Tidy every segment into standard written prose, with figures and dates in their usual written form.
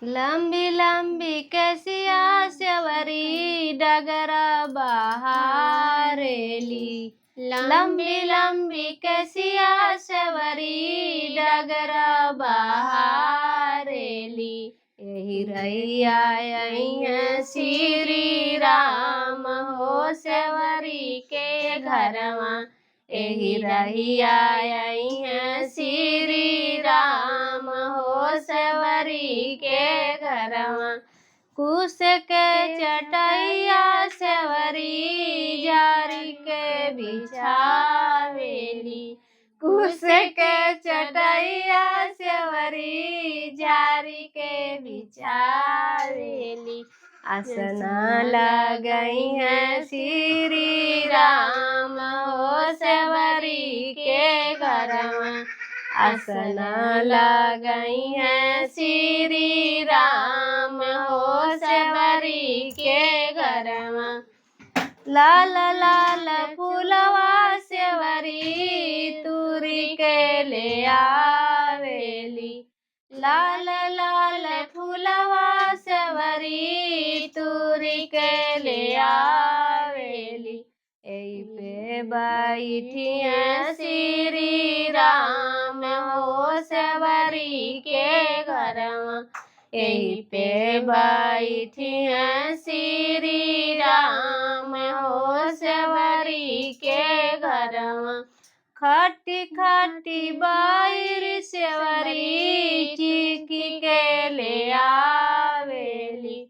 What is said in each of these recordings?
लंबी लंबी कैसिया सेवरी डगरा बहारेली। लंबी लंबी कैसिया सेवरी डगरा बहारेली। यही रैया अइहें श्री राम हो सेवरी के घरवा। यही रहिया अइहें श्री राम हो सेवरी के घरवा। कुश के चटैया सेवरी जारी के बिछावेली। कुश के चटैया सेवरी जारी के बिछावेली। आसना लगई है श्री राम हो सेवरी के घरवा। आसना लगई है श्री राम हो सेवरी के घरवा। लाल लाल फूलवा सेवरी तुरी के ले आवेली। लाल लाल फूलवा सेवरी तुरी के ले आवेली। यही पे बैठी है श्री राम हो सेवरी के घरवा। यही पे बैठी है श्री राम हो सेवरी के घरवा। खटी खटी बाईर सेवरी चीकी के ले आवेली।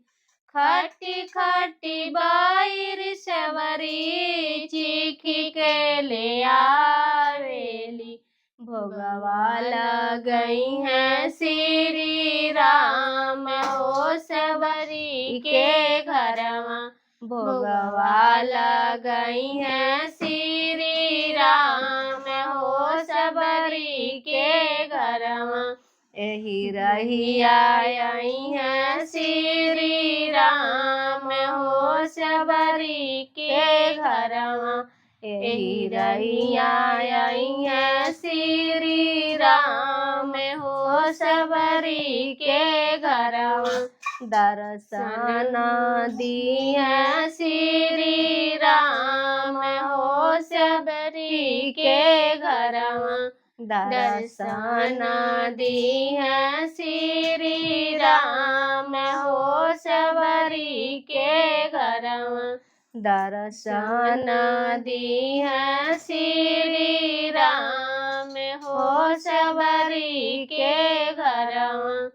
खटी खटी बाईर सेवरी चीखी के ले आवेली। भोगवा लगई है श्री राम हो सेवरी के घरवा। भोगवा लगई है श्री राम हो सेवरी के घरवा। यही रहिया अइहें श्री राम हो सेवरी के घरवा। यही रहिया अइहें श्री राम हो सेवरी के घरवा। दर्शन दिए श्री राम हो सेवरी के घरवा। दर्शन दिए श्री राम हो सेवरी के घरवा। दर्शन दिए श्री राम हो सेवरी के घरवा।